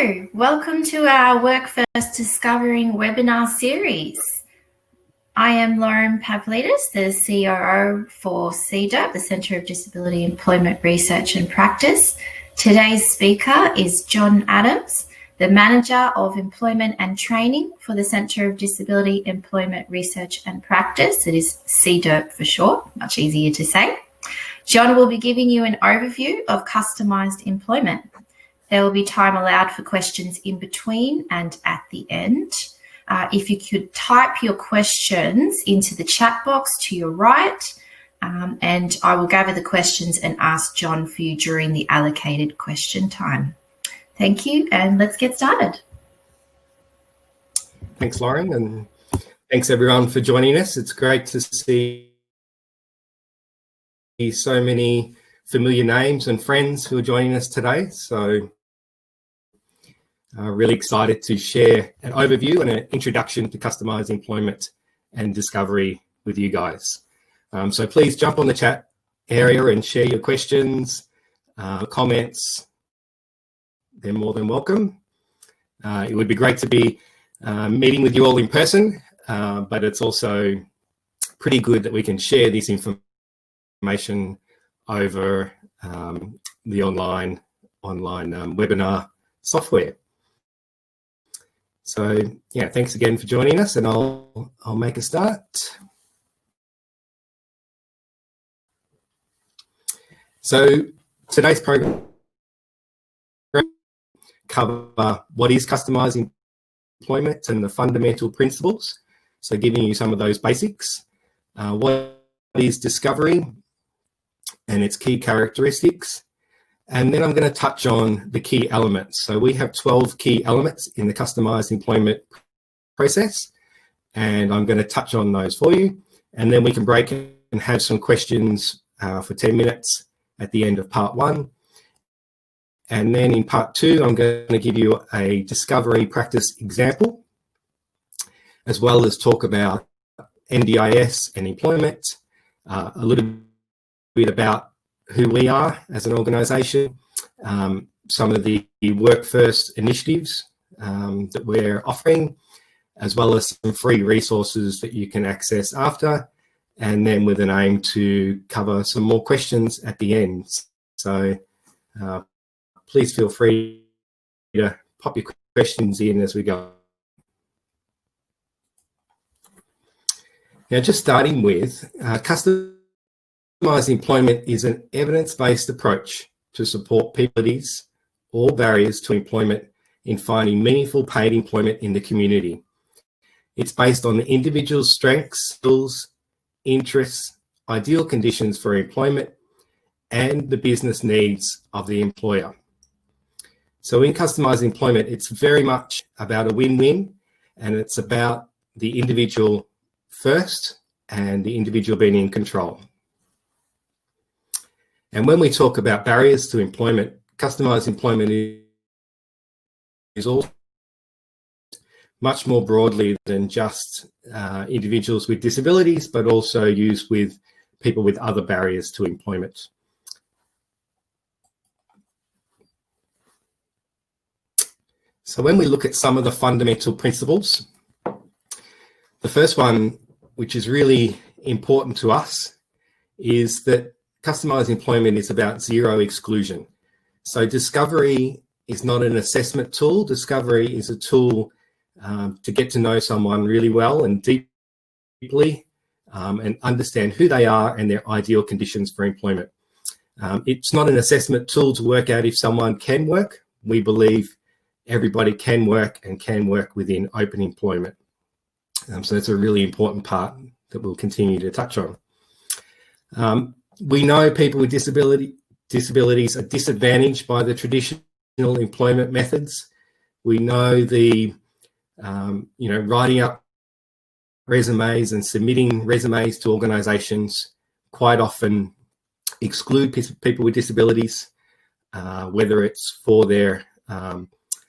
Hello, welcome to our Work First Discovering webinar series. I am Lauren Pavlidis, the COO for CDERP, the Centre of Disability Employment Research and Practice. Today's speaker is Jon Adams, the Manager of Employment and Training for the Centre of Disability Employment Research and Practice. It is CDERP for short, much easier to say. Jon will be giving you an overview of customised employment. There will be time allowed for questions in between and at the end. If you could type your questions into the chat box to your right, and I will gather the questions and ask Jon for you during the allocated question time. Thank you, and let's get started. Thanks, Lauren, and thanks everyone for joining us. It's great to see so many familiar names and friends who are joining us today. So really excited to share an overview and an introduction to Customised Employment and Discovery with you guys. So please jump on the chat area and share your questions, comments. They're more than welcome. It would be great to be meeting with you all in person, but it's also pretty good that we can share this information over the online webinar software. So yeah, thanks again for joining us, and I'll make a start. So today's program cover what is customised employment and the fundamental principles. So giving you some of those basics. What is discovery and its key characteristics. And then I'm going to touch on the key elements. So we have 12 key elements in the customised employment process, and I'm going to touch on those for you. And then we can break and have some questions for 10 minutes at the end of part one. And then in part two, I'm going to give you a discovery practice example, as well as talk about NDIS and employment, a little bit about who we are as an organisation, some of the Work First initiatives that we're offering, as well as some free resources that you can access after, and then with an aim to cover some more questions at the end. So please feel free to pop your questions in as we go. Now, just starting with Customised employment is an evidence-based approach to support people with disabilities or barriers to employment in finding meaningful paid employment in the community. It's based on the individual's strengths, skills, interests, ideal conditions for employment, and the business needs of the employer. So in customised employment, it's very much about a win-win, and it's about the individual first and the individual being in control. And when we talk about barriers to employment, customised employment is also much more broadly than just individuals with disabilities, but also used with people with other barriers to employment. So when we look at some of the fundamental principles, the first one, which is really important to us, is that customised employment is about zero exclusion. So discovery is not an assessment tool. Discovery is a tool to get to know someone really well and deeply and understand who they are and their ideal conditions for employment. It's not an assessment tool to work out if someone can work. We believe everybody can work and can work within open employment. So that's a really important part that we'll continue to touch on. We know people with disabilities are disadvantaged by the traditional employment methods. We know the, writing up resumes and submitting resumes to organisations quite often exclude people with disabilities, whether it's for their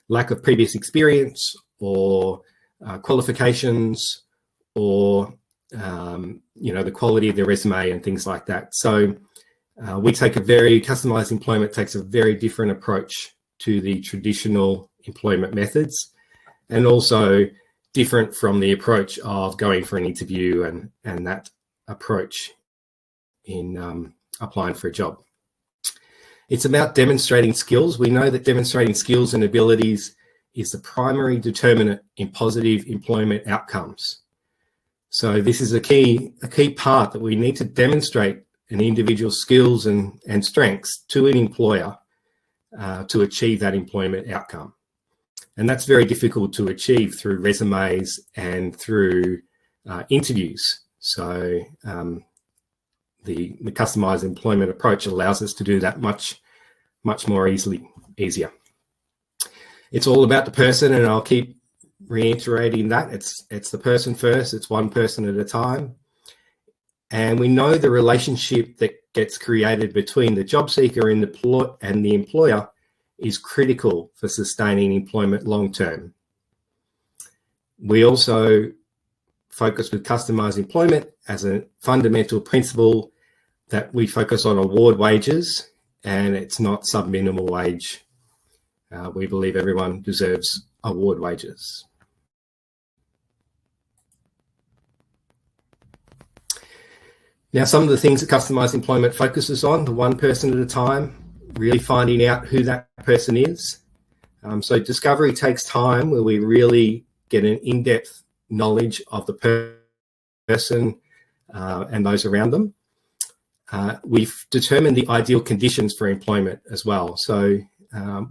lack of previous experience or qualifications or the quality of their resume and things like that. So we take customised employment takes a very different approach to the traditional employment methods, and also different from the approach of going for an interview and that approach in applying for a job. It's about demonstrating skills. We know that demonstrating skills and abilities is the primary determinant in positive employment outcomes. So this is a key part that we need to demonstrate an individual's skills and strengths to an employer to achieve that employment outcome. And that's very difficult to achieve through resumes and through interviews. So the customized employment approach allows us to do that much more easier. It's all about the person, and I'll keep reiterating that. It's the person first. It's one person at a time. And we know the relationship that gets created between the job seeker and the employer is critical for sustaining employment long term. We also focus with customized employment as a fundamental principle that we focus on award wages, and it's not sub-minimal wage. We believe everyone deserves award wages. Now, some of the things that customized employment focuses on, the one person at a time, really finding out who that person is. So discovery takes time, where we really get an in-depth knowledge of the person and those around them. We've determined the ideal conditions for employment as well. So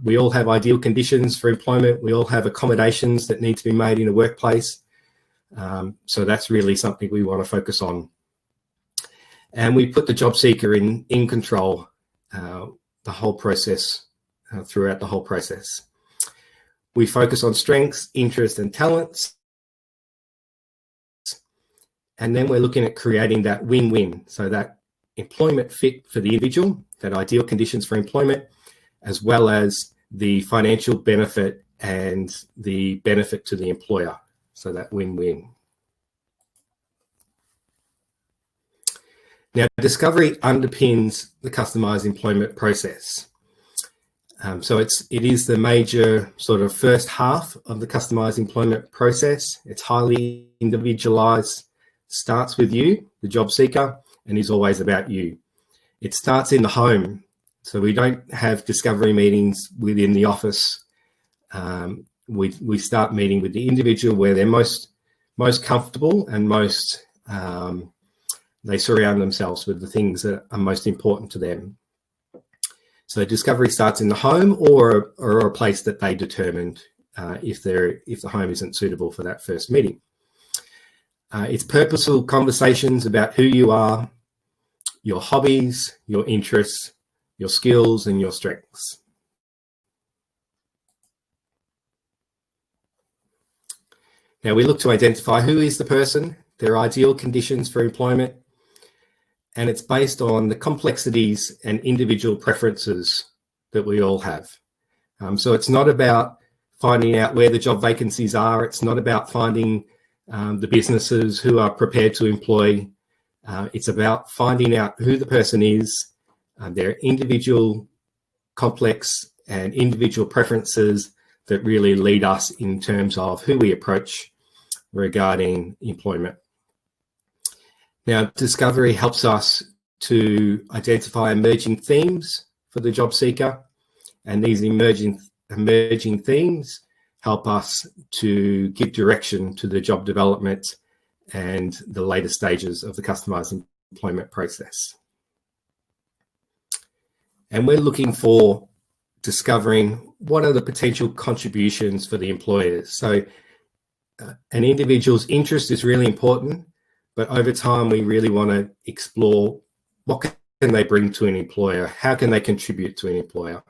we all have ideal conditions for employment. We all have accommodations that need to be made in a workplace. So that's really something we want to focus on. And we put the job seeker in control the whole process, throughout the whole process. We focus on strengths, interests, and talents. And then we're looking at creating that win-win, so that employment fit for the individual, that ideal conditions for employment, as well as the financial benefit and the benefit to the employer, so that win-win. Now, discovery underpins the customized employment process. So it is the major sort of first half of the customized employment process. It's highly individualized, starts with you, the job seeker, and is always about you. It starts in the home. So we don't have discovery meetings within the office. We start meeting with the individual where they're most comfortable and most they surround themselves with the things that are most important to them. So discovery starts in the home or a place that they determined if the home isn't suitable for that first meeting. It's purposeful conversations about who you are, your hobbies, your interests, your skills, and your strengths. Now we look to identify who is the person, their ideal conditions for employment, and it's based on the complexities and individual preferences that we all have. So it's not about finding out where the job vacancies are. It's not about finding the businesses who are prepared to employ. It's about finding out who the person is, their individual complex and individual preferences that really lead us in terms of who we approach regarding employment. Now, discovery helps us to identify emerging themes for the job seeker, and these emerging themes help us to give direction to the job development and the later stages of the customized employment process. And we're looking for discovering what are the potential contributions for the employers. So an individual's interest is really important, but over time, we really want to explore what can they bring to an employer? How can they contribute to an employer?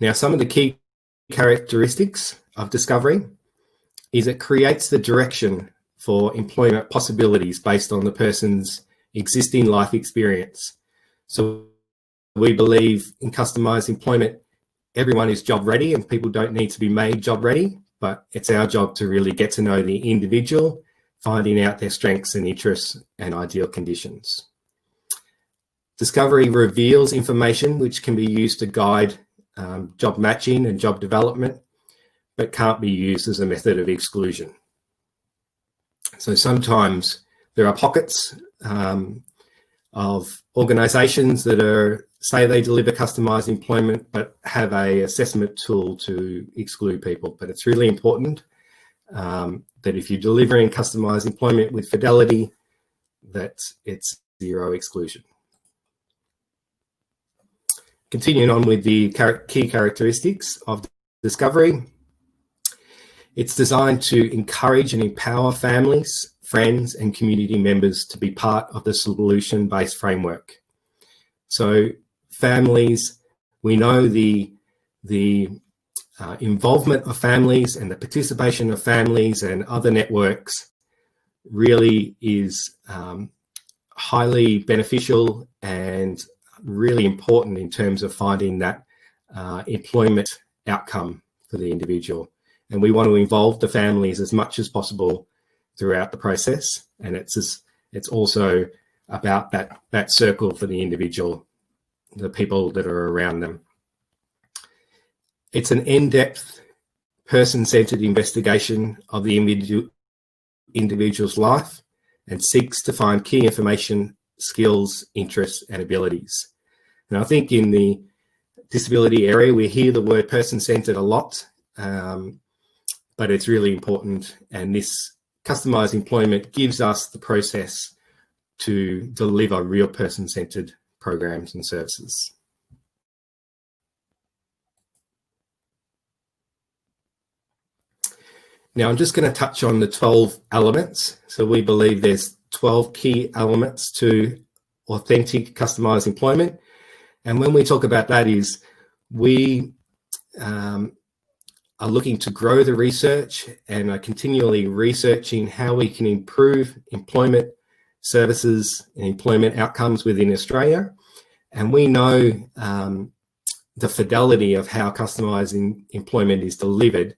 Now, some of the key characteristics of discovery is it creates the direction for employment possibilities based on the person's existing life experience. So we believe in customized employment, everyone is job ready and people don't need to be made job ready, but it's our job to really get to know the individual, finding out their strengths and interests and ideal conditions. Discovery reveals information which can be used to guide job matching and job development, but can't be used as a method of exclusion. So sometimes there are pockets of organisations that say they deliver customised employment, but have a assessment tool to exclude people. But it's really important that if you're delivering customised employment with Fidelity, that it's zero exclusion. Continuing on with the key characteristics of Discovery, it's designed to encourage and empower families, friends, and community members to be part of the solution-based framework. So families, we know the involvement of families and the participation of families and other networks really is highly beneficial and really important in terms of finding that employment outcome for the individual. And we want to involve the families as much as possible throughout the process. And it's also about that circle for the individual, the people that are around them. It's an in-depth, person-centered investigation of the individual's life and seeks to find key information, skills, interests, and abilities. And I think in the disability area, we hear the word person-centered a lot, but it's really important. And this customised employment gives us the process to deliver real person-centered programs and services. Now, I'm just going to touch on the 12 elements. So we believe there's 12 key elements to authentic customised employment. And when we talk about that is we are looking to grow the research and are continually researching how we can improve employment services and employment outcomes within Australia. And we know the fidelity of how customised employment is delivered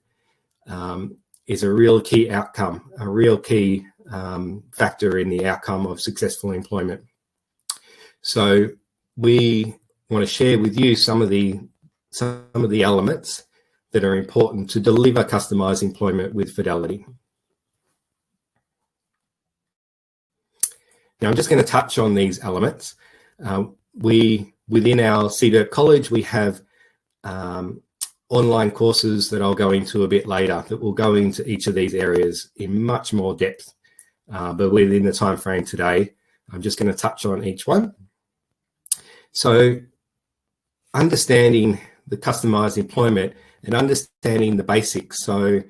is a real key outcome, a real key factor in the outcome of successful employment. So we want to share with you some of the elements that are important to deliver customised employment with Fidelity. Now, I'm just going to touch on these elements. Within our CDERP college, we have online courses that I'll go into a bit later that will go into each of these areas in much more depth. But within the time frame today, I'm just going to touch on each one. So understanding the customised employment and understanding the basics. So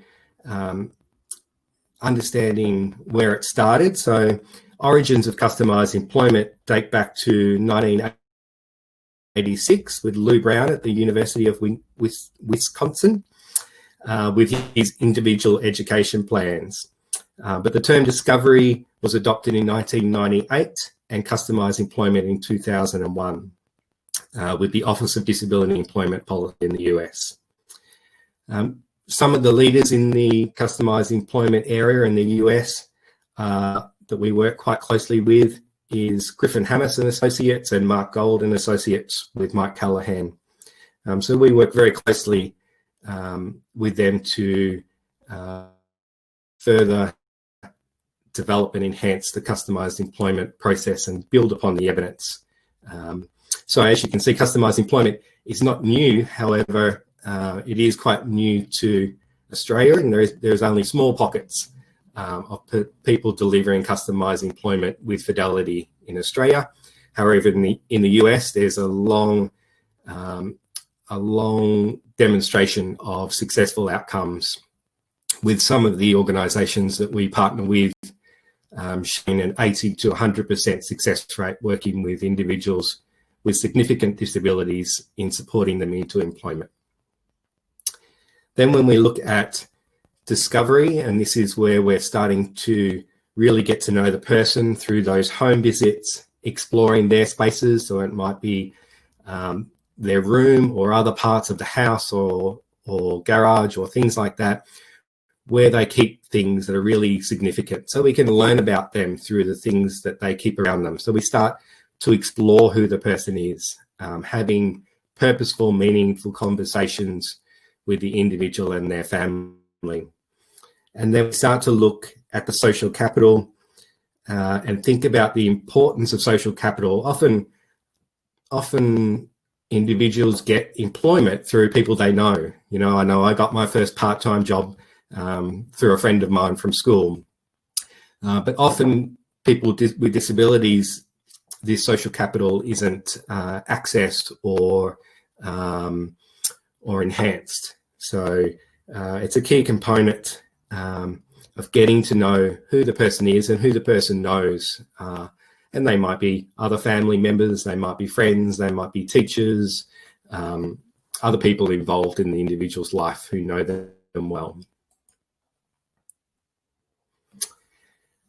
understanding where it started. So origins of customised employment date back to 1986 with Lou Brown at the University of Wisconsin with his individual education plans. But the term discovery was adopted in 1998 and customised employment in 2001 with the Office of Disability Employment Policy in the US. Some of the leaders in the customised employment area in the US that we work quite closely with is Griffin Hammis and Associates and Mark Gold and Associates with Mike Callahan. So we work very closely with them to further develop and enhance the customised employment process and build upon the evidence. So as you can see, customised employment is not new. However, it is quite new to Australia, and there's only small pockets of people delivering customised employment with Fidelity in Australia. However, in the US, there's a long demonstration of successful outcomes with some of the organisations that we partner with, showing an 80 to 100% success rate working with individuals with significant disabilities in supporting them into employment. Then when we look at discovery, and this is where we're starting to really get to know the person through those home visits, exploring their spaces. So it might be their room or other parts of the house or garage or things like that, where they keep things that are really significant. So we can learn about them through the things that they keep around them. So we start to explore who the person is, having purposeful, meaningful conversations with the individual and their family. And then we start to look at the social capital and think about the importance of social capital. Often individuals get employment through people they know. You know I got my first part-time job through a friend of mine from school. But often people with disabilities, this social capital isn't accessed or enhanced. So it's a key component of getting to know who the person is and who the person knows. And they might be other family members, they might be friends, they might be teachers, other people involved in the individual's life who know them well.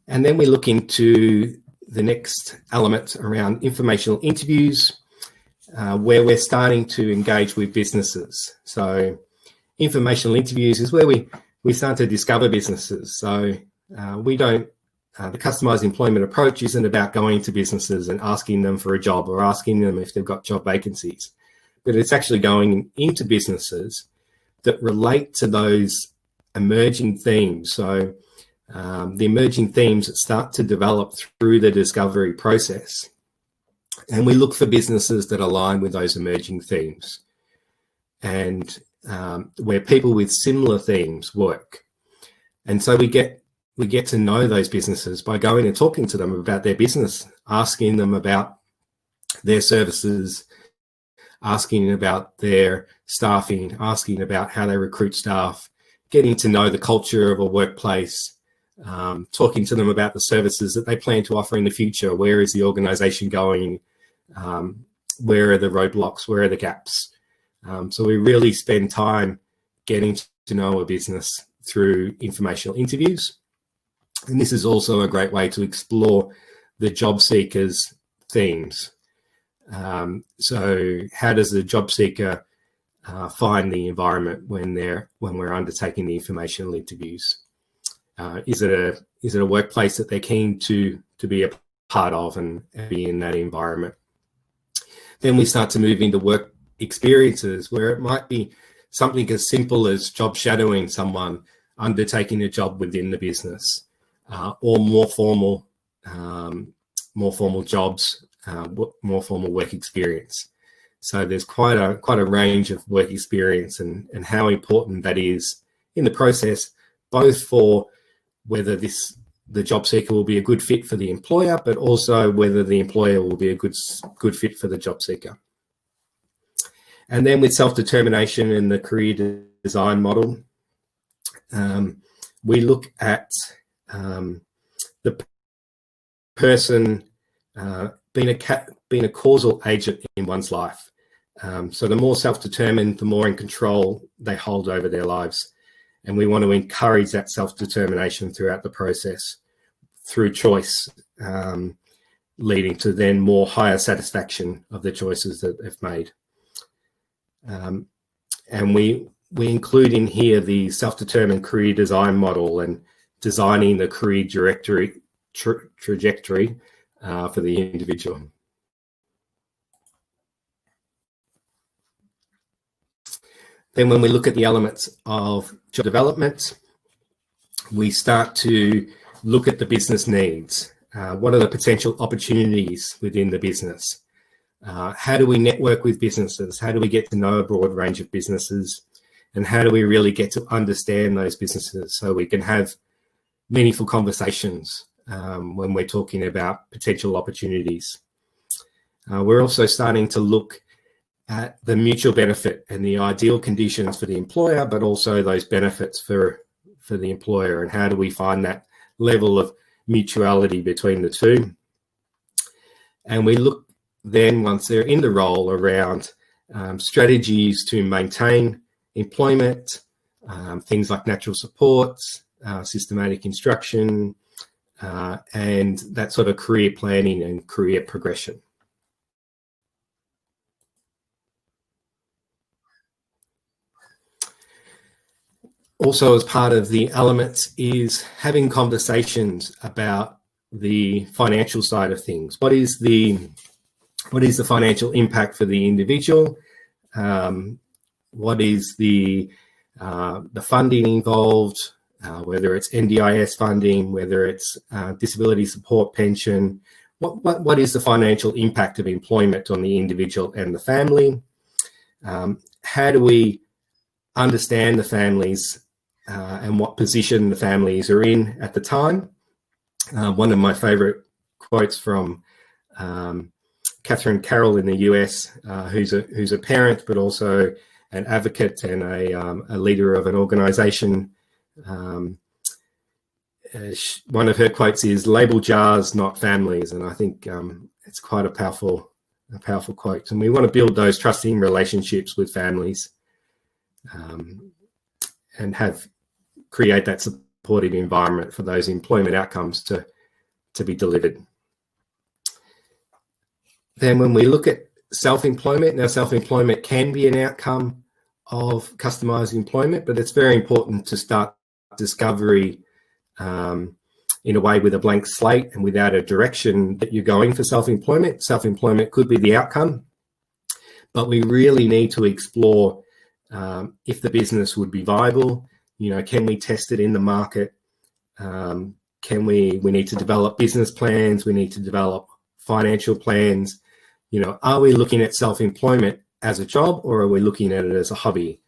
And then we look into the next element around informational interviews, where we're starting to engage with businesses. So informational interviews is where we start to discover businesses. So the customised employment approach isn't about going to businesses and asking them for a job or asking them if they've got job vacancies, but it's actually going into businesses that relate to those emerging themes. So the emerging themes that start to develop through the discovery process. And we look for businesses that align with those emerging themes and where people with similar themes work. And so we get to know those businesses by going and talking to them about their business, asking them about their services, asking about their staffing, asking about how they recruit staff, getting to know the culture of a workplace, talking to them about the services that they plan to offer in the future. Where is the organisation going? Where are the roadblocks? Where are the gaps? So we really spend time getting to know a business through informational interviews. And this is also a great way to explore the job seeker's themes. So how does the job seeker find the environment when we're undertaking the informational interviews? Is it a workplace that they're keen to be a part of and be in that environment? Then we start to move into work experiences, where it might be something as simple as job shadowing someone undertaking a job within the business, or more formal jobs, more formal work experience. So there's quite a range of work experience and how important that is in the process, both for whether the job seeker will be a good fit for the employer, but also whether the employer will be a good fit for the job seeker. And then with self-determination and the career design model, we look at the person being a causal agent in one's life. So the more self-determined, the more in control they hold over their lives. And we want to encourage that self-determination throughout the process through choice, leading to then more higher satisfaction of the choices that they've made. And we include in here the self-determined career design model and designing the career trajectory for the individual. Then when we look at the elements of job development, we start to look at the business needs. What are the potential opportunities within the business? How do we network with businesses? How do we get to know a broad range of businesses? And how do we really get to understand those businesses so we can have meaningful conversations when we're talking about potential opportunities? We're also starting to look at the mutual benefit and the ideal conditions for the employer, but also those benefits for the employer, and how do we find that level of mutuality between the two. And we look then, once they're in the role, around strategies to maintain employment, things like natural supports, systematic instruction, and that sort of career planning and career progression. Also, as part of the elements is having conversations about the financial side of things. What is the what is the financial impact for the individual? What is the funding involved, whether it's NDIS funding, whether it's disability support pension? What is the financial impact of employment on the individual and the family? How do we understand the families and what position the families are in at the time? One of my favourite quotes from Catherine Carroll in the US, who's a parent but also an advocate and a leader of an organisation. One of her quotes is, "Label jars, not families," and I think it's quite a powerful quote. And we want to build those trusting relationships with families and create that supportive environment for those employment outcomes to be delivered. Then when we look at self-employment, now self-employment can be an outcome of customised employment, but it's very important to start discovery in a way with a blank slate and without a direction that you're going for self-employment. Self-employment could be the outcome, but we really need to explore if the business would be viable. Can we test it in the market? We need to develop business plans. We need to develop financial plans. Are we looking at self-employment as a job, or are we looking at it as a hobby?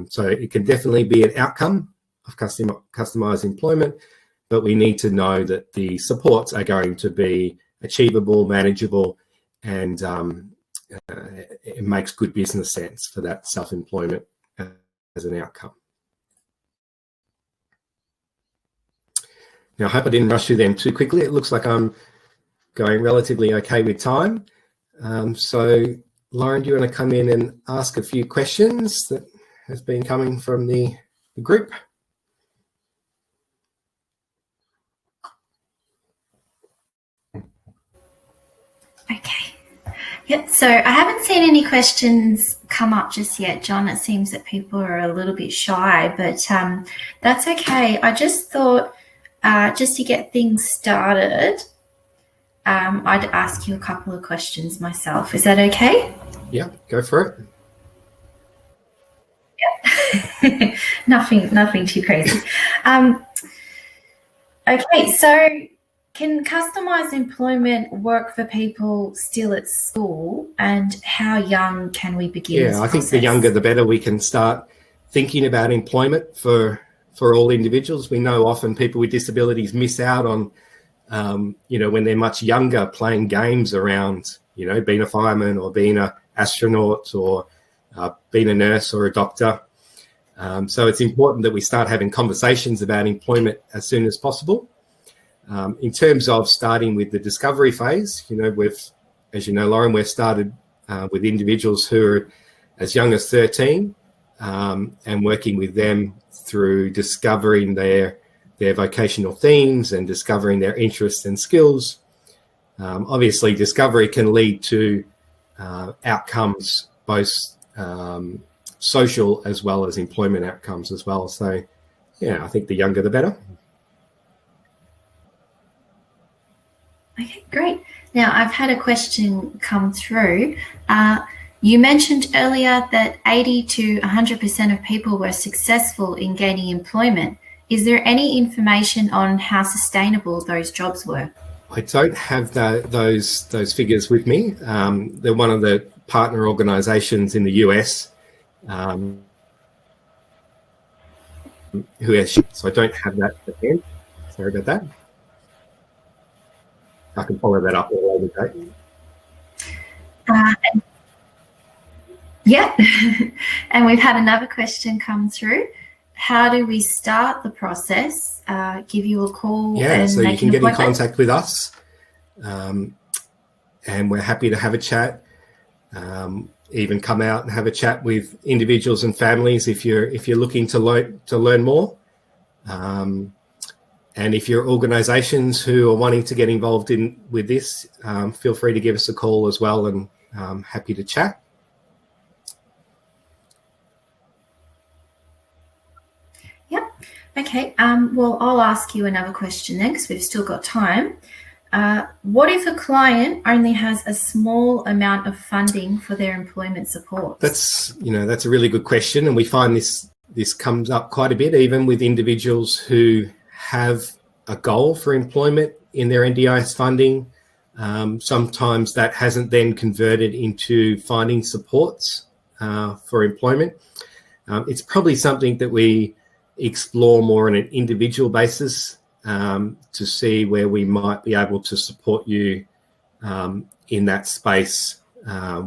So it can definitely be an outcome of customised employment, but we need to know that the supports are going to be achievable, manageable, and it makes good business sense for that self-employment as an outcome. Now, I hope I didn't rush through them too quickly. It looks like I'm going relatively okay with time. So, Lauren, do you want to come in and ask a few questions that has been coming from the group? Okay. Yep. So I haven't seen any questions come up just yet, John. It seems that people are a little bit shy, but that's okay. I just thought, just to get things started, I'd ask you a couple of questions myself. Is that okay? Yeah, go for it. Yeah. nothing too crazy. Okay, so can customised employment work for people still at school, and how young can we begin? Yeah, I think the younger the better we can start thinking about employment for all individuals. We know often people with disabilities miss out on when they're much younger, playing games around, being a fireman or being an astronaut or being a nurse or a doctor. So it's important that we start having conversations about employment as soon as possible. In terms of starting with the discovery phase, as you know, Lauren, we've started with individuals who are as young as 13 and working with them through discovering their vocational themes and discovering their interests and skills. Obviously, discovery can lead to outcomes, both social as well as employment outcomes as well. So, yeah, I think the younger the better. Okay, great. Now, I've had a question come through. You mentioned earlier that 80 to 100% of people were successful in gaining employment. Is there any information on how sustainable those jobs were? I don't have those figures with me. They're one of the partner organisations in the US who has, so I don't have that at hand. Sorry about that. I can follow that up at a later date. Yeah, and we've had another question come through. How do we start the process? Give you a call? Yeah, and so you can get in contact with us, and we're happy to have a chat. Even come out and have a chat with individuals and families if you're looking to learn more. And if you're organisations who are wanting to get involved with this, feel free to give us a call as well, and happy to chat. Yep. Okay. Well, I'll ask you another question then, because we've still got time. What if a client only has a small amount of funding for their employment support? That's a really good question, and we find this comes up quite a bit, even with individuals who have a goal for employment in their NDIS funding. Sometimes that hasn't then converted into finding supports for employment. It's probably something that we explore more on an individual basis to see where we might be able to support you in that space,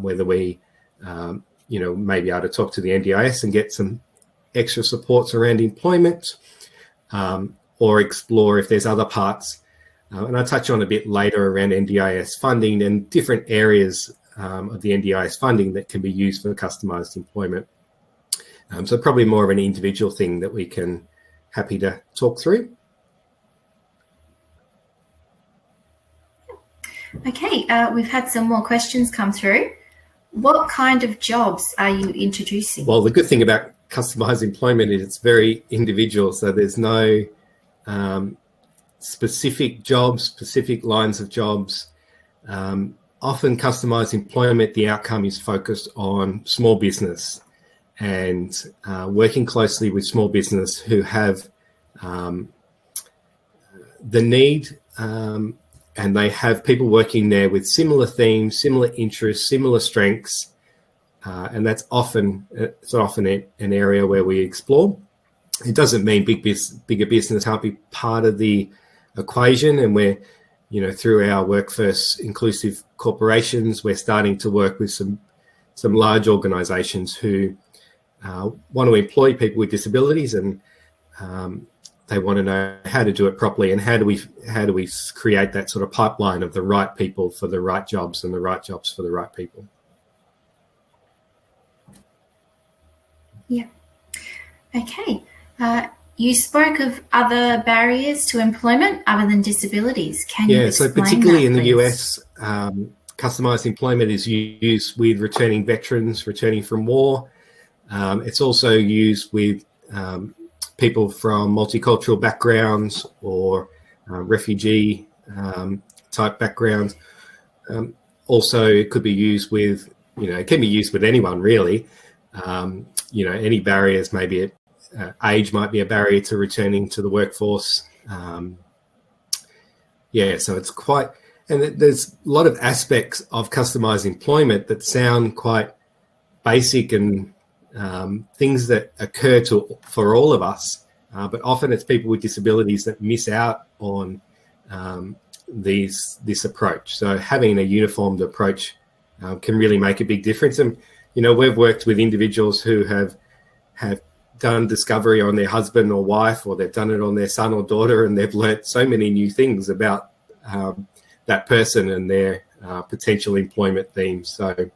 whether we may be able to talk to the NDIS and get some extra supports around employment, or explore if there's other parts. And I'll touch on a bit later around NDIS funding and different areas of the NDIS funding that can be used for customised employment. So probably more of an individual thing that we can happy to talk through. Okay, we've had some more questions come through. What kind of jobs are you introducing? Well, the good thing about customised employment is it's very individual. So there's no specific jobs, specific lines of jobs. Often customised employment, the outcome is focused on small business and working closely with small business who have the need, and they have people working there with similar themes, similar interests, similar strengths, and it's often an area where we explore. It doesn't mean bigger business can't be part of the equation, and we're, through our Workforce Inclusive Corporations, we're starting to work with some large organisations who want to employ people with disabilities, and they want to know how to do it properly, and how do we create that sort of pipeline of the right people for the right jobs and the right jobs for the right people. Yeah. Okay. You spoke of other barriers to employment other than disabilities. Can you explain so particularly that, in the please? US, customised employment is used with returning veterans returning from war. It's also used with people from multicultural backgrounds or refugee type backgrounds. Also, it could be used with, it can be used with anyone really. Any barriers, maybe age might be a barrier to returning to the workforce. So it's quite, and there's a lot of aspects of customised employment that sound quite basic and things that occur for all of us, but often it's people with disabilities that miss out on this approach. So having a uniformed approach can really make a big difference. And we've worked with individuals who have done discovery on their husband or wife, or they've done it on their son or daughter, and they've learnt so many new things about that person and their potential employment themes. So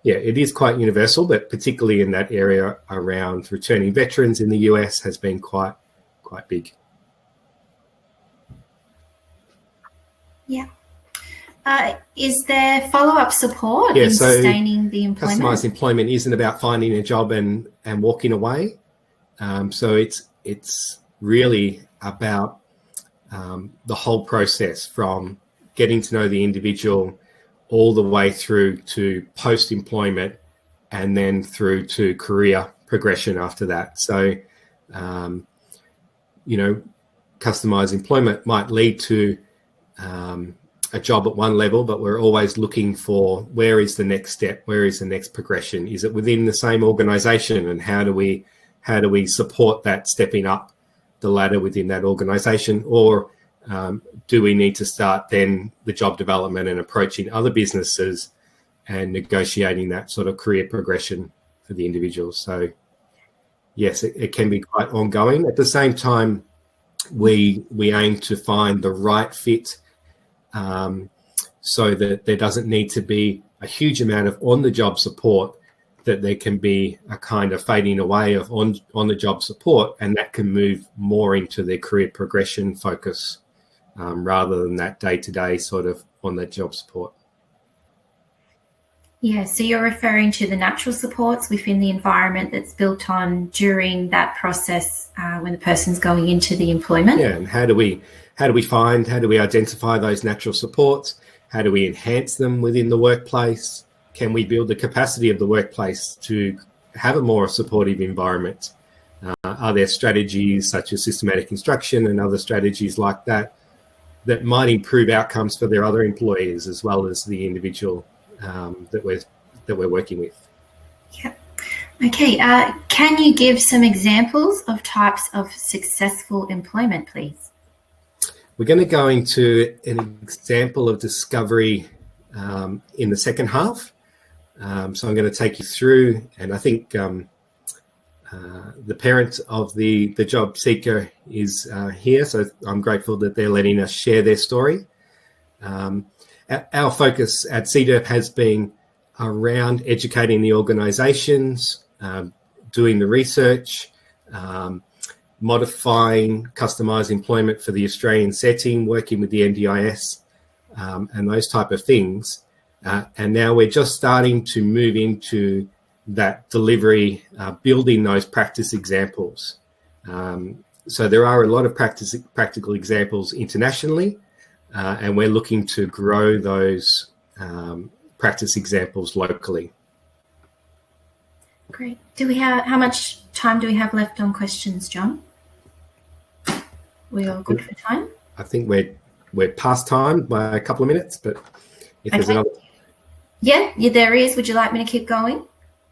it is quite universal, but particularly in that area around returning veterans in the US has been quite big. Yeah. Is there follow-up support in sustaining the employment? Customised employment isn't about finding a job and walking away. So it's really about the whole process, from getting to know the individual all the way through to post-employment, and then through to career progression after that. So, customised employment might lead to a job at one level, but we're always looking for where is the next step, where is the next progression? Is it within the same organisation, and how do we support that stepping up the ladder within that organisation? Or do we need to start then the job development and approaching other businesses and negotiating that sort of career progression for the individuals? So yes, it can be quite ongoing. At the same time, we aim to find the right fit, so that there doesn't need to be a huge amount of on-the-job support, that there can be a kind of fading away of on-the-job support, and that can move more into their career progression focus, rather than that day-to-day sort of on-the-job support. Yeah, so you're referring to the natural supports within the environment that's built on during that process when the person's going into the employment? Yeah, and how do we identify those natural supports? How do we enhance them within the workplace? Can we build the capacity of the workplace to have a more supportive environment? Are there strategies such as systematic instruction and other strategies like that that might improve outcomes for their other employees as well as the individual that we're working with? Yep. Okay. Can you give some examples of types of successful employment, please? We're going to go into an example of discovery in the second half. So I'm going to take you through, and I think the parent of the job seeker is here, so I'm grateful that they're letting us share their story. Our focus at CDERP has been around educating the organisations, doing the research, modifying customised employment for the Australian setting, working with the NDIS, and those type of things. And now we're just starting to move into that delivery, building those practice examples. So there are a lot of practical examples internationally, and we're looking to grow those practice examples locally. Great. How much time do we have left on questions, Jon? We all good for time? I think we're past time by a couple of minutes, but if there's another... Yeah, there is. Would you like me to keep going?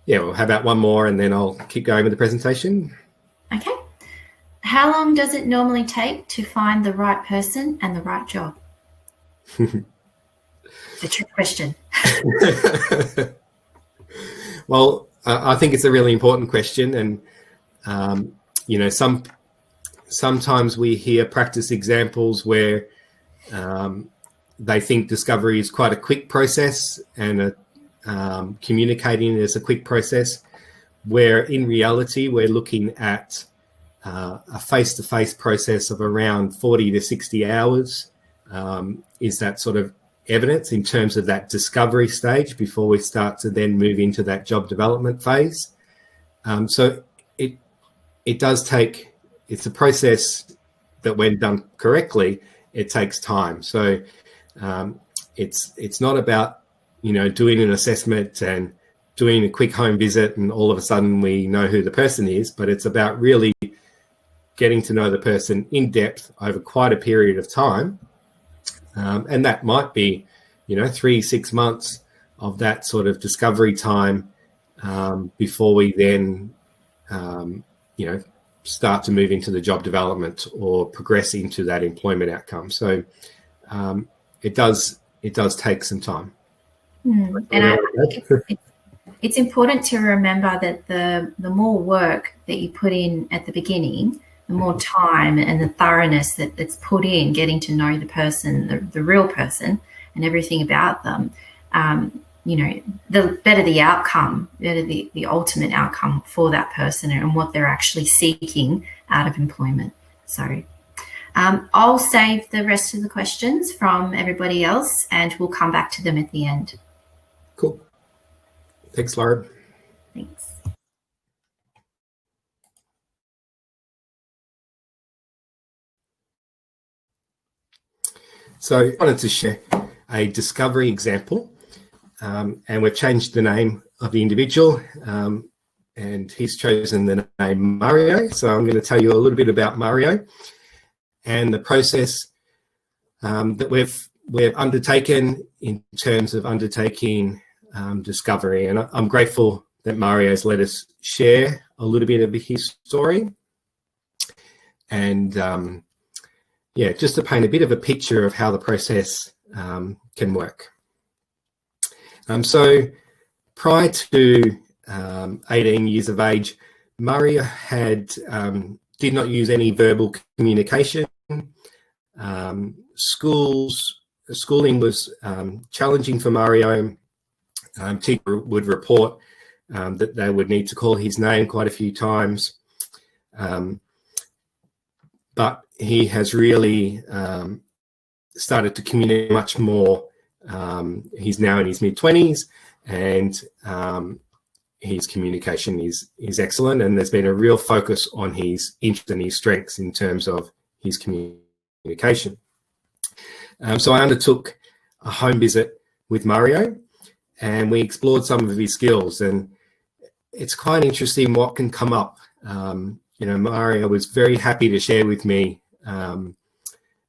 Yeah, well, how about one more and then I'll keep going with the presentation? Okay. How long does it normally take to find the right person and the right job? It's a trick question. Well, I think it's a really important question, and you know, sometimes we hear practice examples where they think discovery is quite a quick process and communicating is a quick process, where in reality we're looking at a face-to-face process of around 40 to 60 hours is that sort of evidence in terms of that discovery stage before we start to then move into that job development phase. So it does take, it's a process that when done correctly, it takes time. So it's not about, you know, doing an assessment and doing a quick home visit and all of a sudden we know who the person is, but it's about really getting to know the person in depth over quite a period of time. And that might be, you know, 3-6 months of that sort of discovery time before we then, you know, start to move into the job development or progress into that employment outcome. So it does take some time. And I think it's important to remember that the more work that you put in at the beginning, the more time and the thoroughness that's put in getting to know the person, the real person, and everything about them, you know, the better the outcome, better the ultimate outcome for that person and what they're actually seeking out of employment. So I'll save the rest of the questions from everybody else and we'll come back to them at the end. Cool. Thanks, Lauren. Thanks. So I wanted to share a discovery example, and we've changed the name of the individual, and he's chosen the name Mario. So I'm going to tell you a little bit about Mario and the process that we've undertaken in terms of undertaking discovery. And I'm grateful that Mario's let us share a little bit of his story. And yeah, just to paint a bit of a picture of how the process can work. So prior to 18 years of age, Mario did not use any verbal communication. Schooling was challenging for Mario. Teacher would report that they would need to call his name quite a few times. But he has really started to communicate much more. He's now in his mid-20s, and his communication is excellent, and there's been a real focus on his interest and his strengths in terms of his communication. So I undertook a home visit with Mario, and we explored some of his skills, and it's quite interesting what can come up. You know, Mario was very happy to share with me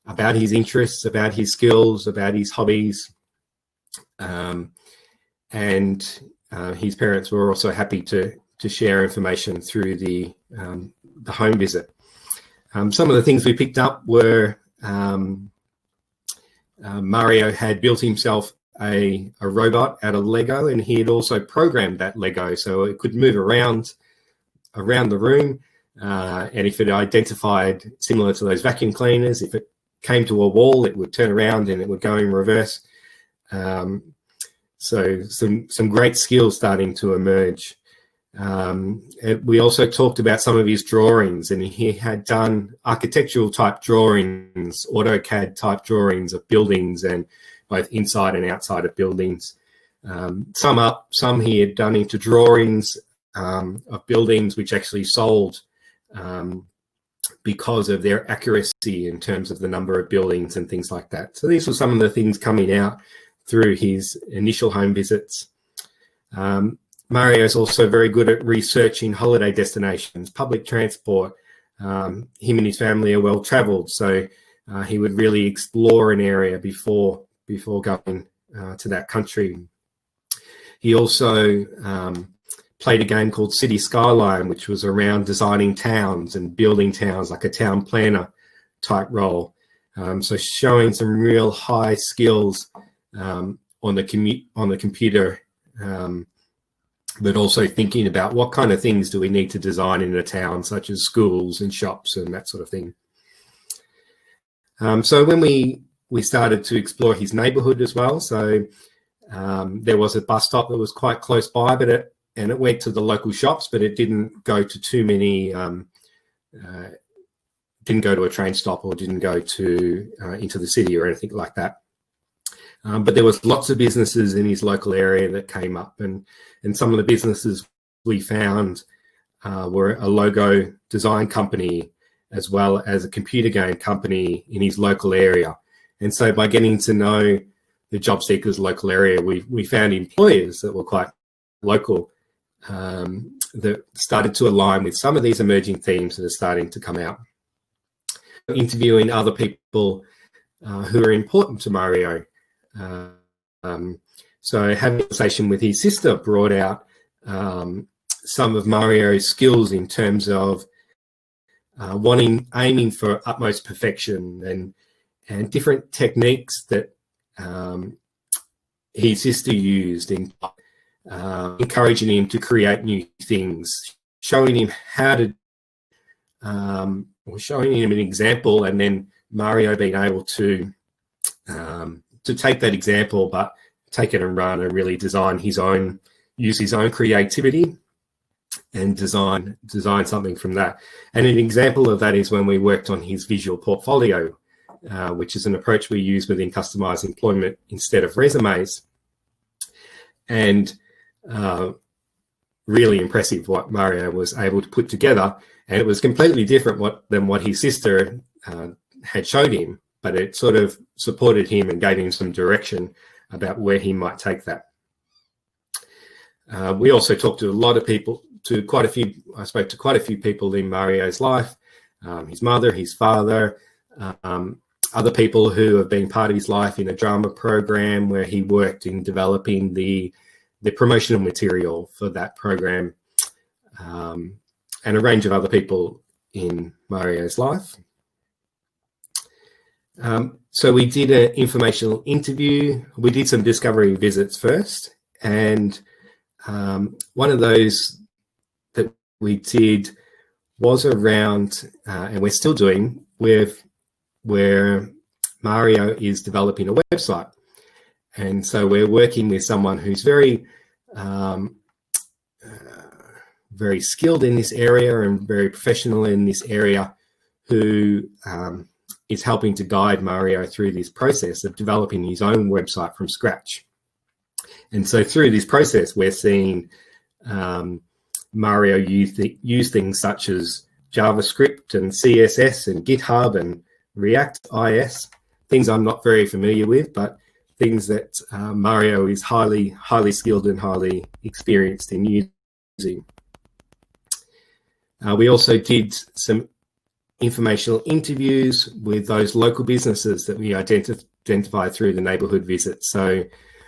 about his interests, about his skills, about his hobbies, and his parents were also happy to share information through the home visit. Some of the things we picked up were Mario had built himself a robot out of Lego, and he had also programmed that Lego so it could move around the room, and if it identified, similar to those vacuum cleaners, if it came to a wall, it would turn around and it would go in reverse. So some great skills starting to emerge. We also talked about some of his drawings, and he had done architectural type drawings, AutoCAD type drawings of buildings, and both inside and outside of buildings. Some he had done into drawings of buildings which actually sold because of their accuracy in terms of the number of buildings and things like that. So these were some of the things coming out through his initial home visits. Mario is also very good at researching holiday destinations, public transport. Him and his family are well travelled, so he would really explore an area before going to that country. He also played a game called City Skyline, which was around designing towns and building towns, like a town planner type role. So showing some real high skills on the computer, but also thinking about what kind of things do we need to design in a town, such as schools and shops and that sort of thing. So when we started to explore his neighbourhood as well, so there was a bus stop that was quite close by, but it went to the local shops, but it didn't go to too many, didn't go to a train stop, or didn't go to into the city or anything like that. But there was lots of businesses in his local area that came up, and some of the businesses we found were a logo design company as well as a computer game company in his local area. And so by getting to know the job seekers' local area, we found employers that were quite local that started to align with some of these emerging themes that are starting to come out. Interviewing other people who are important to Mario. So having a conversation with his sister brought out some of Mario's skills in terms of aiming for utmost perfection, and different techniques that his sister used in encouraging him to create new things, showing him how to, or showing him an example, and then Mario being able to take that example, but take it and run and really design his own, use his own creativity and design something from that. And an example of that is when we worked on his visual portfolio, which is an approach we use within Customised Employment instead of resumes. And really impressive what Mario was able to put together. And it was completely different than what his sister had showed him, but it sort of supported him and gave him some direction about where he might take that. We also talked to a lot of people, I spoke to quite a few people in Mario's life, his mother, his father, other people who have been part of his life in a drama program where he worked in developing the promotional material for that program, and a range of other people in Mario's life. So we did an informational interview. We did some discovery visits first, and one of those that we did was around, and we're still doing, where Mario is developing a website. And so we're working with someone who's very skilled in this area and very professional in this area, who is helping to guide Mario through this process of developing his own website from scratch. And so through this process, we're seeing Mario use things such as JavaScript and CSS and GitHub and React IS, things I'm not very familiar with, but things that Mario is highly skilled and highly experienced in using. We also did some informational interviews with those local businesses that we identified through the neighbourhood visit. So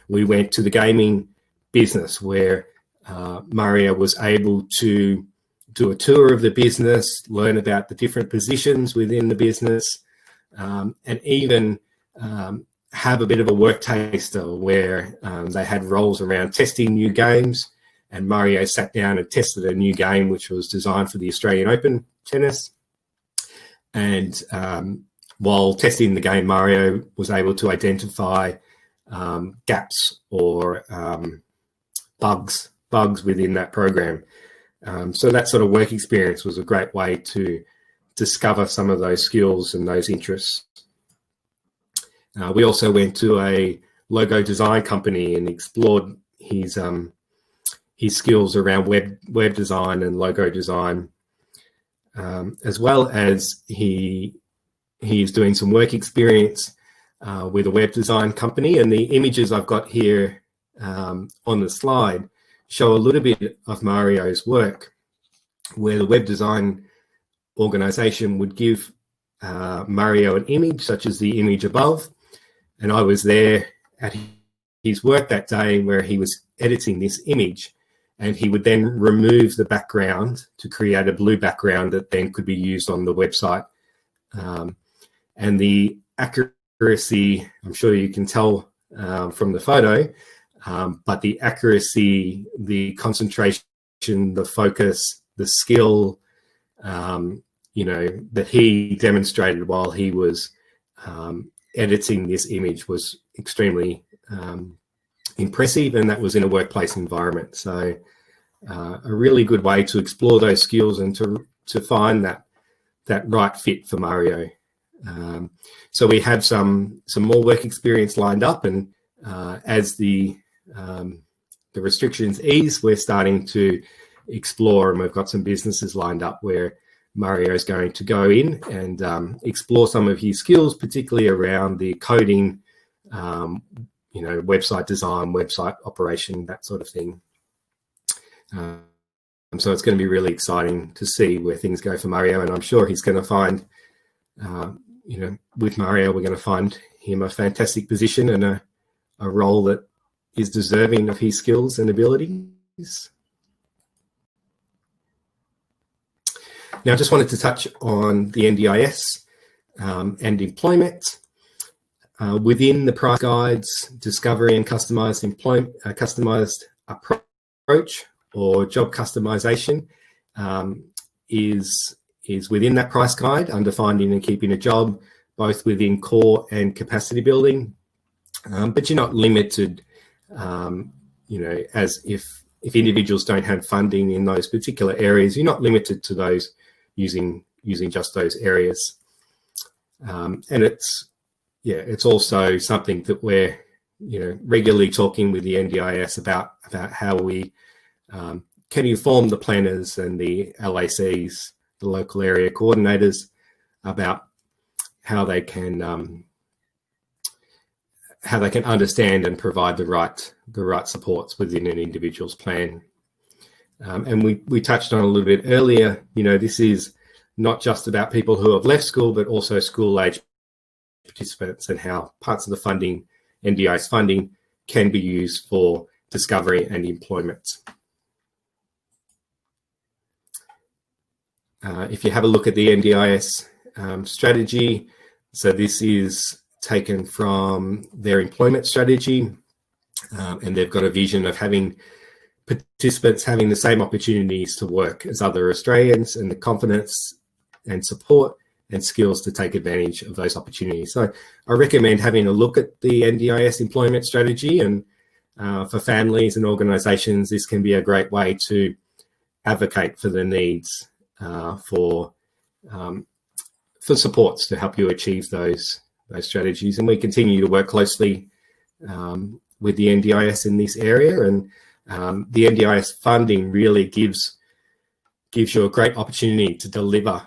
we went to the gaming business where Mario was able to do a tour of the business, learn about the different positions within the business, and even have a bit of a work taster where they had roles around testing new games, and Mario sat down and tested a new game which was designed for the Australian Open tennis. And while testing the game, Mario was able to identify gaps or bugs within that program. So that sort of work experience was a great way to discover some of those skills and those interests. We also went to a logo design company and explored his skills around web design and logo design, as well as he is doing some work experience with a web design company. And the images I've got here on the slide show a little bit of Mario's work, where the web design organization would give Mario an image, such as the image above. And I was there at his work that day where he was editing this image, and he would then remove the background to create a blue background that then could be used on the website. And the accuracy, I'm sure you can tell from the photo, but the accuracy, the concentration, the focus, the skill, that he demonstrated while he was editing this image was extremely impressive, and that was in a workplace environment. So a really good way to explore those skills and to find that right fit for Mario. So we have some more work experience lined up, and as the restrictions ease, we're starting to explore, and we've got some businesses lined up where Mario is going to go in and explore some of his skills, particularly around the coding, website design, website operation, that sort of thing. So it's going to be really exciting to see where things go for Mario, and I'm sure he's going to find, with Mario, we're going to find him a fantastic position and a role that is deserving of his skills and abilities. Now, I just wanted to touch on the NDIS and employment. Within the price guides, discovery and customized approach, or job customization, is within that price guide under finding and keeping a job, both within core and capacity building. But you're not limited, as if individuals don't have funding in those particular areas, you're not limited to those using just those areas. And it's also something that we're regularly talking with the NDIS about how we can inform the planners and the LACs, the local area coordinators, about how they can understand and provide the right supports within an individual's plan. And we touched on a little bit earlier, this is not just about people who have left school, but also school-age participants, and how parts of the funding, NDIS funding, can be used for discovery and employment. If you have a look at the NDIS strategy, so this is taken from their employment strategy, and they've got a vision of having participants having the same opportunities to work as other Australians, and the confidence and support and skills to take advantage of those opportunities. So I recommend having a look at the NDIS employment strategy, and for families and organisations, this can be a great way to advocate for the needs for supports to help you achieve those strategies. And we continue to work closely with the NDIS in this area, and the NDIS funding really gives you a great opportunity to deliver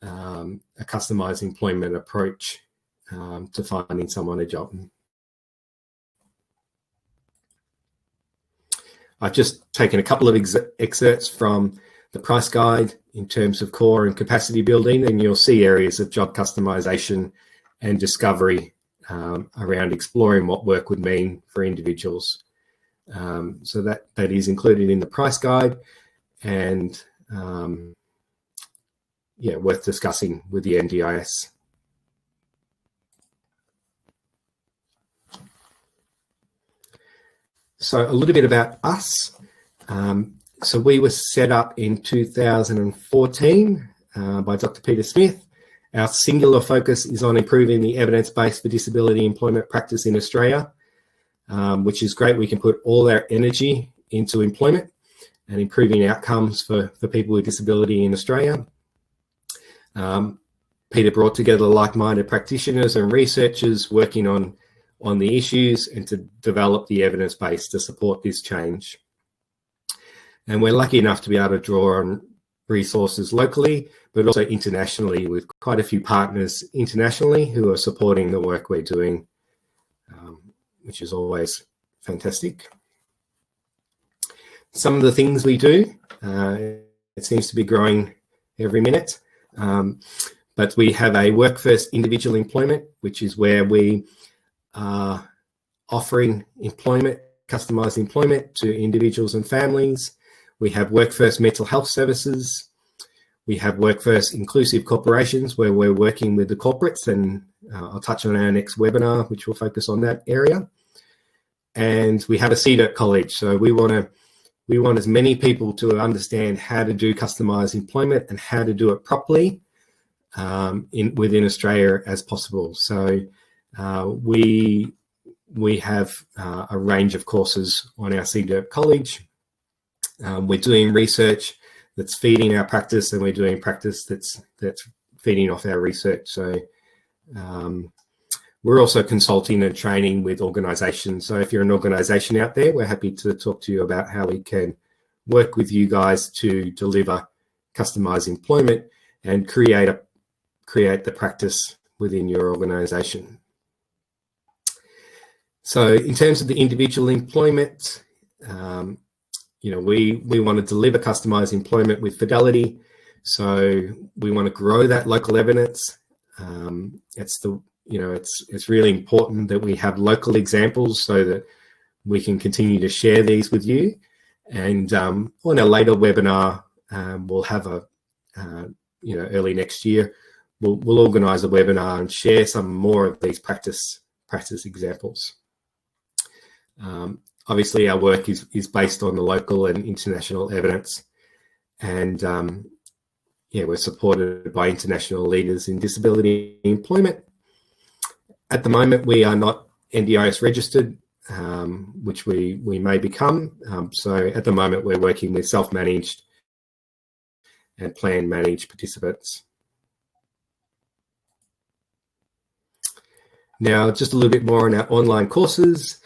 a customised employment approach to finding someone a job. I've just taken a couple of excerpts from the price guide in terms of core and capacity building, and you'll see areas of job customisation and discovery around exploring what work would mean for individuals. So that is included in the price guide, and yeah, worth discussing with the NDIS. So a little bit about us. So we were set up in 2014 by Dr. Peter Smith. Our singular focus is on improving the evidence base for disability employment practice in Australia, which is great. We can put all our energy into employment and improving outcomes for people with disability in Australia. Peter brought together like-minded practitioners and researchers working on the issues and to develop the evidence base to support this change. And we're lucky enough to be able to draw on resources locally, but also internationally, with quite a few partners internationally who are supporting the work we're doing, which is always fantastic. Some of the things we do, it seems to be growing every minute, but we have a work first individual employment, which is where we are offering employment, customised employment to individuals and families. We have work first mental health services. We have work first inclusive corporations, where we're working with the corporates, and I'll touch on our next webinar, which will focus on that area. And we have a CDERP college, so we want as many people to understand how to do customised employment and how to do it properly within Australia as possible. So we have a range of courses on our CDERP college. We're doing research that's feeding our practice, and we're doing practice that's feeding off our research. So we're also consulting and training with organisations. So if you're an organisation out there, we're happy to talk to you about how we can work with you guys to deliver customised employment and create the practice within your organisation. So in terms of the individual employment, we want to deliver customised employment with fidelity. So we want to grow that local evidence. It's really important that we have local examples so that we can continue to share these with you. And on a later webinar, we'll have early next year, we'll organise a webinar and share some more of these practice examples. Obviously, our work is based on the local and international evidence, and we're supported by international leaders in disability employment. At the moment, we are not NDIS registered, which we may become. So at the moment, we're working with self-managed and plan managed participants. Now, just a little bit more on our online courses.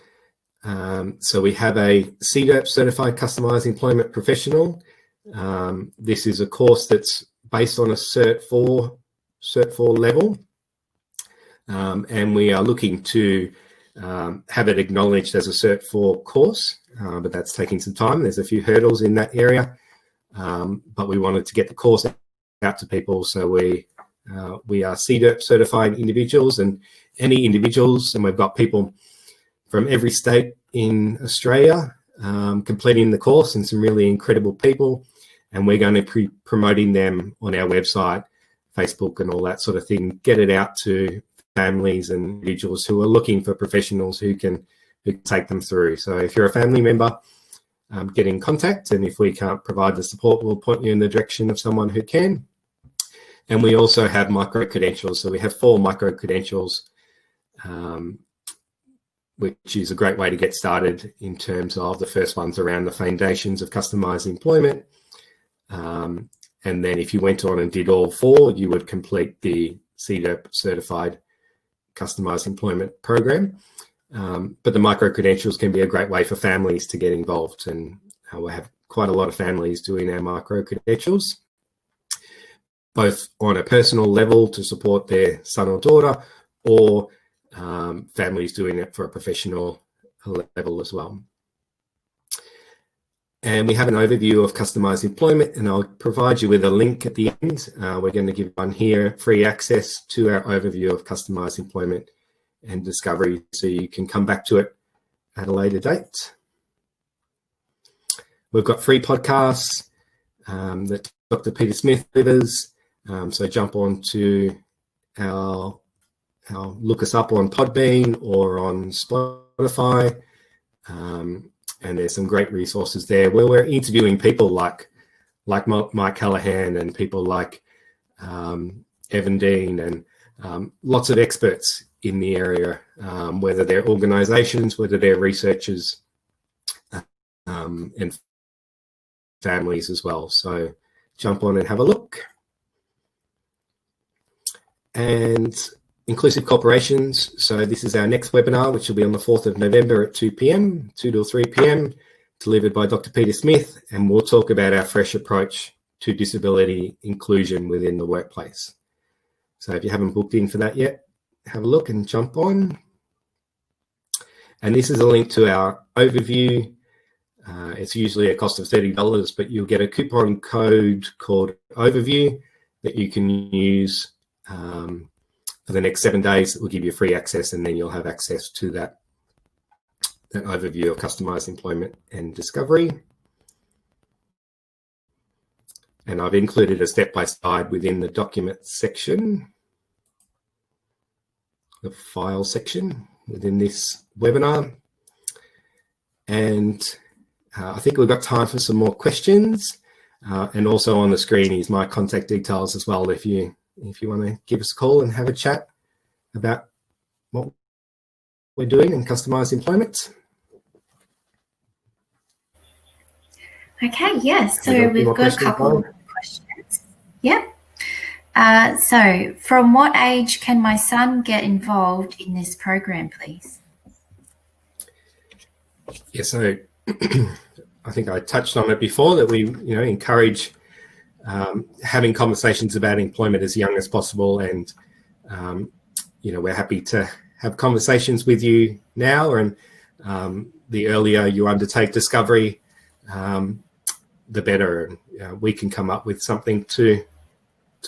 So we have a CDERP certified customised employment professional. This is a course that's based on a Cert 4 level, and we are looking to have it acknowledged as a Cert 4 course, but that's taking some time. There's a few hurdles in that area, but we wanted to get the course out to people. So we are CDERP certified individuals, and any individuals, and we've got people from every state in Australia completing the course, and some really incredible people. And we're going to be promoting them on our website, Facebook and all that sort of thing, get it out to families and individuals who are looking for professionals who can take them through. So if you're a family member, get in contact, and if we can't provide the support, we'll point you in the direction of someone who can. And we also have micro-credentials. So we have 4 micro-credentials, which is a great way to get started in terms of the first ones around the foundations of customised employment. And then if you went on and did all 4, you would complete the CDERP certified customised employment program. But the micro-credentials can be a great way for families to get involved, and we have quite a lot of families doing our micro-credentials, both on a personal level to support their son or daughter, or families doing it for a professional level as well. And we have an overview of customised employment, and I'll provide you with a link at the end. We're going to give one here, free access to our overview of customised employment and discovery, so you can come back to it at a later date. We've got free podcasts that Dr. Peter Smith delivers. So jump on to our look us up on Podbean or on Spotify. And there's some great resources there where we're interviewing people like Mike Callahan and people like Evan Dean and lots of experts in the area, whether they're organisations, whether they're researchers, and families as well. So jump on and have a look. And inclusive corporations. So this is our next webinar, which will be on the 4th of November at 2 p.m, 2 to 3 p.m, delivered by Dr. Peter Smith. And we'll talk about our fresh approach to disability inclusion within the workplace. So if you haven't booked in for that yet, have a look and jump on. And this is a link to our overview. It's usually a cost of $30, but you'll get a coupon code called Overview that you can use for the next 7 days. It will give you free access, and then you'll have access to that overview of customised employment and discovery. And I've included a step-by-step within the document section, the file section within this webinar. And I think we've got time for some more questions. And also on the screen is my contact details as well, if you want to give us a call and have a chat about what we're doing in customised employment. Okay, yes. So we've got a couple of questions. Yep. So from what age can my son get involved in this program, please? Yeah, so I think I touched on it before, that we encourage having conversations about employment as young as possible, and we're happy to have conversations with you now, and the earlier you undertake discovery, the better. We can come up with something to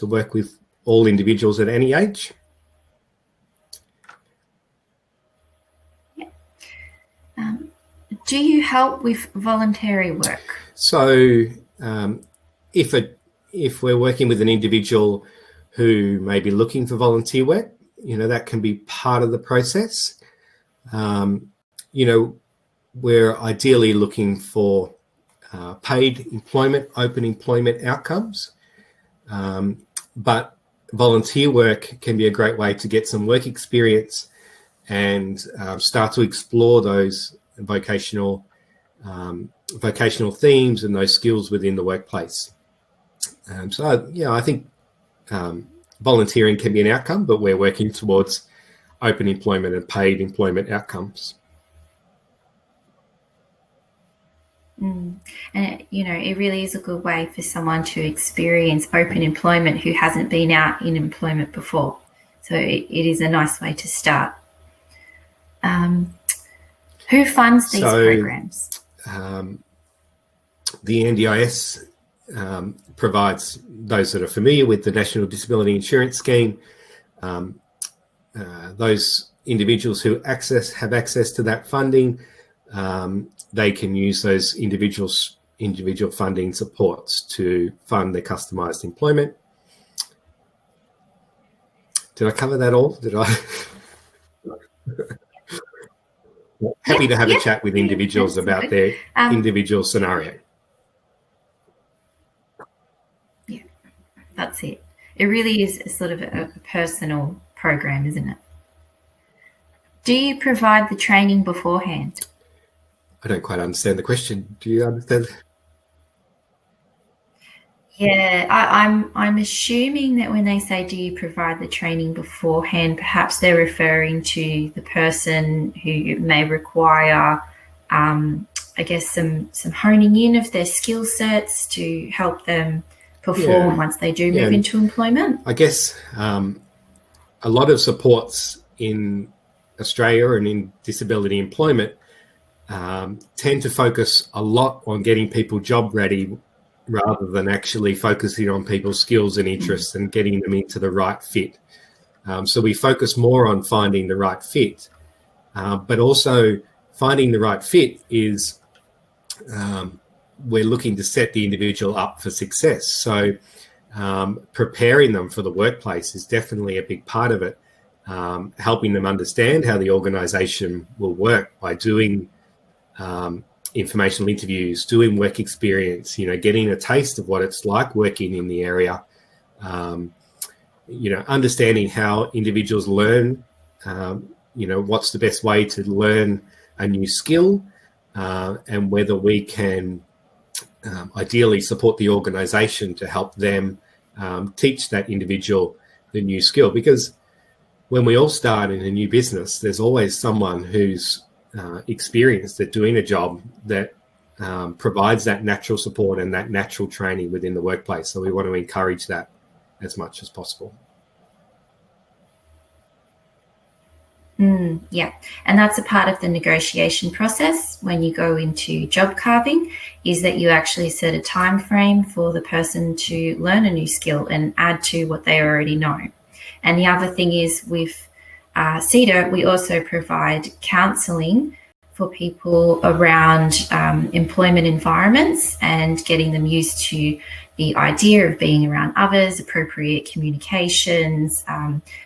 work with all individuals at any age. Yeah. Do you help with voluntary work? So if we're working with an individual who may be looking for volunteer work, that can be part of the process. We're ideally looking for paid employment, open employment outcomes. But volunteer work can be a great way to get some work experience and start to explore those vocational themes and those skills within the workplace. I think volunteering can be an outcome, but we're working towards open employment and paid employment outcomes. And it really is a good way for someone to experience open employment who hasn't been out in employment before. So it is a nice way to start. Who funds these programs? The NDIS provides those that are familiar with the National Disability Insurance Scheme. Those individuals who have access to that funding, they can use those individual funding supports to fund their customised employment. Did I cover that all? Did I? Happy to have a chat with individuals about their individual scenario. Yeah, that's it. It really is a sort of a personal program, isn't it? Do you provide the training beforehand? I don't quite understand the question. Do you understand? Yeah, I'm assuming that when they say, do you provide the training beforehand, perhaps they're referring to the person who may require, I guess, some honing in of their skill sets to help them perform once they do move into employment. I guess a lot of supports in Australia and in disability employment tend to focus a lot on getting people job ready rather than actually focusing on people's skills and interests and getting them into the right fit. So we focus more on finding the right fit, but also finding the right fit is we're looking to set the individual up for success. So preparing them for the workplace is definitely a big part of it, helping them understand how the organisation will work by doing informational interviews, doing work experience, getting a taste of what it's like working in the area, understanding how individuals learn, what's the best way to learn a new skill, and whether we can ideally support the organisation to help them teach that individual the new skill. Because when we all start in a new business, there's always someone who's experienced at doing a job that provides that natural support and that natural training within the workplace. So we want to encourage that as much as possible. Yeah, and that's a part of the negotiation process when you go into job carving, is that you actually set a time frame for the person to learn a new skill and add to what they already know. And the other thing is with CDERP, we also provide counselling for people around employment environments and getting them used to the idea of being around others, appropriate communications,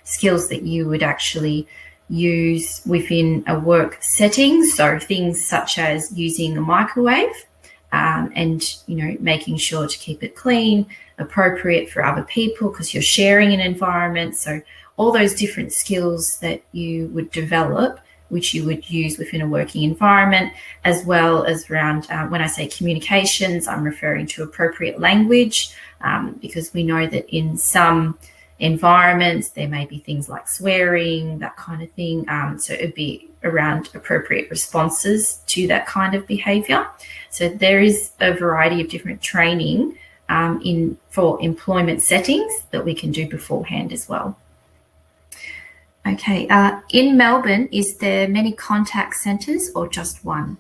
skills that you would actually use within a work setting. So things such as using a microwave and, making sure to keep it clean, appropriate for other people because you're sharing an environment. So all those different skills that you would develop, which you would use within a working environment, as well as around, when I say communications, I'm referring to appropriate language, because we know that in some environments there may be things like swearing, that kind of thing. So it would be around appropriate responses to that kind of behaviour. So there is a variety of different training for employment settings that we can do beforehand as well. Okay, in Melbourne, is there many contact centres or just one?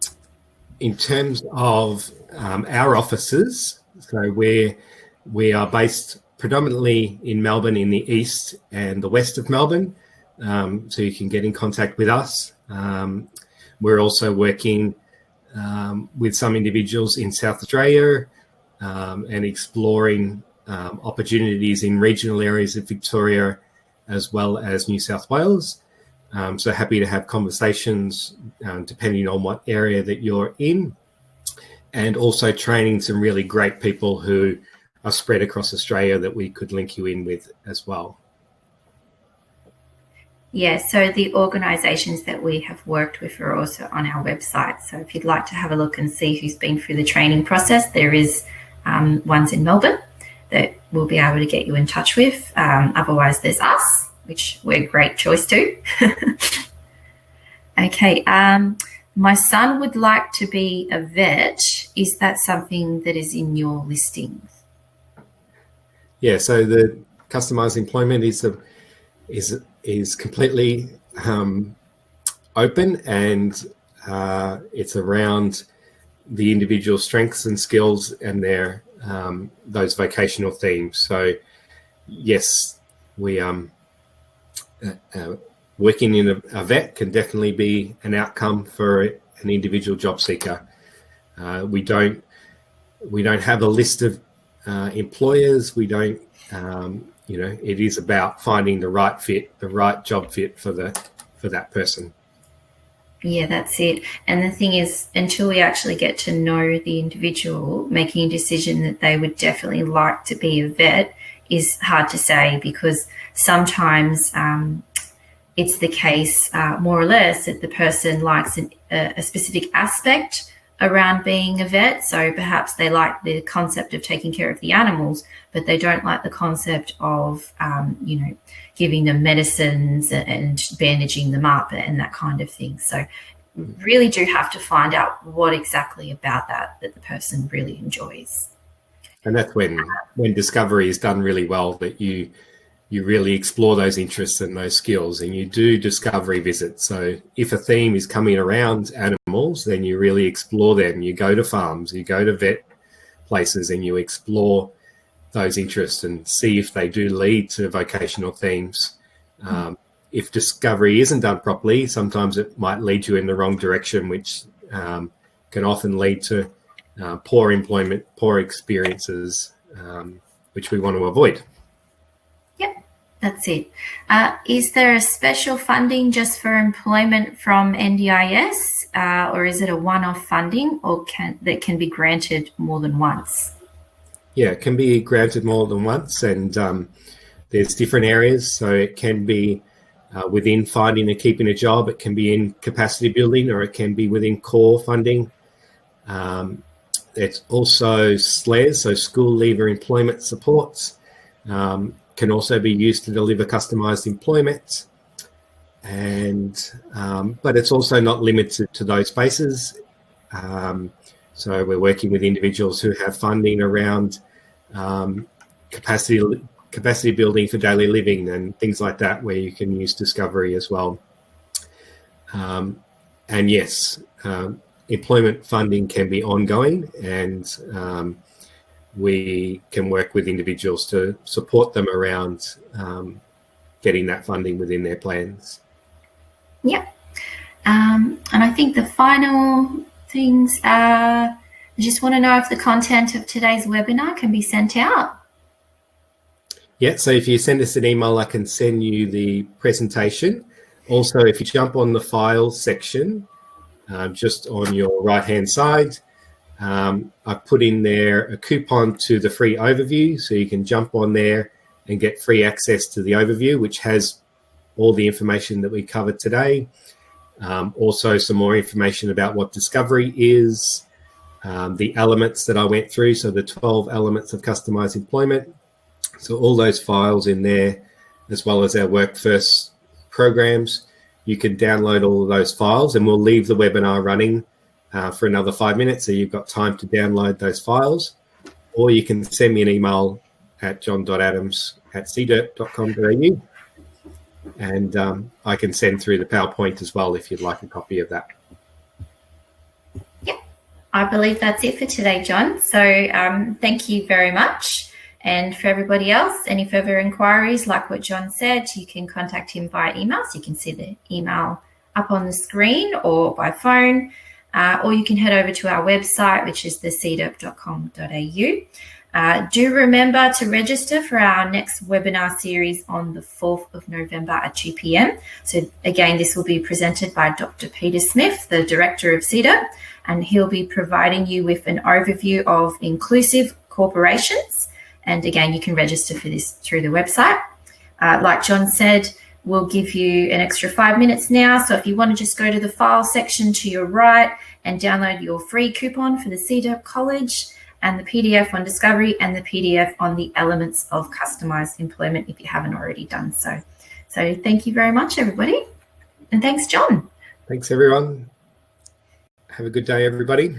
In terms of our offices, so we are based predominantly in Melbourne, in the east and the west of Melbourne, so you can get in contact with us. We're also working with some individuals in South Australia and exploring opportunities in regional areas of Victoria as well as New South Wales. So happy to have conversations depending on what area that you're in, and also training some really great people who are spread across Australia that we could link you in with as well. Yeah, so the organisations that we have worked with are also on our website. So if you'd like to have a look and see who's been through the training process, there is ones in Melbourne that we'll be able to get you in touch with. Otherwise, there's us, which we're a great choice too. Okay, my son would like to be a vet. Is that something that is in your listings? Yeah, so the customised employment is completely open, and it's around the individual strengths and skills and their those vocational themes. So yes, we working in a vet can definitely be an outcome for an individual job seeker. We don't have a list of employers. We don't, it is about finding the right fit, the right job fit for that person. Yeah, that's it. And the thing is, until we actually get to know the individual, making a decision that they would definitely like to be a vet is hard to say, because sometimes it's the case, more or less, that the person likes a specific aspect around being a vet. So perhaps they like the concept of taking care of the animals, but they don't like the concept of, giving them medicines and bandaging them up and that kind of thing. So really do have to find out what exactly about that the person really enjoys. And that's when discovery is done really well, that you really explore those interests and those skills, and you do discovery visits. So if a theme is coming around animals, then you really explore them. You go to farms, you go to vet places, and you explore those interests and see if they do lead to vocational themes. If discovery isn't done properly, sometimes it might lead you in the wrong direction, which can often lead to poor employment, poor experiences, which we want to avoid. Yep, that's it. Is there a special funding just for employment from NDIS, or is it a one-off funding, or that can be granted more than once? Yeah, it can be granted more than once, and there's different areas. So it can be within finding and keeping a job, it can be in capacity building, or it can be within core funding. It's also SLES, so school leaver employment supports, can also be used to deliver customised employment. And but it's also not limited to those spaces. So we're working with individuals who have funding around capacity building for daily living and things like that, where you can use discovery as well. And yes, employment funding can be ongoing, and we can work with individuals to support them around getting that funding within their plans. Yep. And I think the final things are, I just want to know if the content of today's webinar can be sent out. Yeah, so if you send us an email, I can send you the presentation. Also, if you jump on the files section, just on your right-hand side, I've put in there a coupon to the free overview, so you can jump on there and get free access to the overview, which has all the information that we covered today. Also, some more information about what discovery is, the elements that I went through, so the 12 elements of customised employment. So all those files in there, as well as our Work First programs. You can download all of those files, and we'll leave the webinar running for another 5 minutes, so you've got time to download those files. Or you can send me an email at jon.adams@cderp.com.au, and I can send through the PowerPoint as well if you'd like a copy of that. Yep, I believe that's it for today, Jon. So thank you very much. And for everybody else, any further inquiries, like what Jon said, you can contact him via email. So you can see the email up on the screen, or by phone, or you can head over to our website, which is the cderp.com.au. Do remember to register for our next webinar series on the 4th of November at 2 p.m. So again, this will be presented by Dr. Peter Smith, the Director of CDERP, and he'll be providing you with an overview of inclusive corporations. And again, you can register for this through the website. Like Jon said, we'll give you an extra 5 minutes now. So if you want to just go to the file section to your right and download your free coupon for the CDERP College, and the PDF on discovery, and the PDF on the elements of customised employment if you haven't already done so. So thank you very much, everybody. And thanks, Jon. Thanks, everyone. Have a good day, everybody.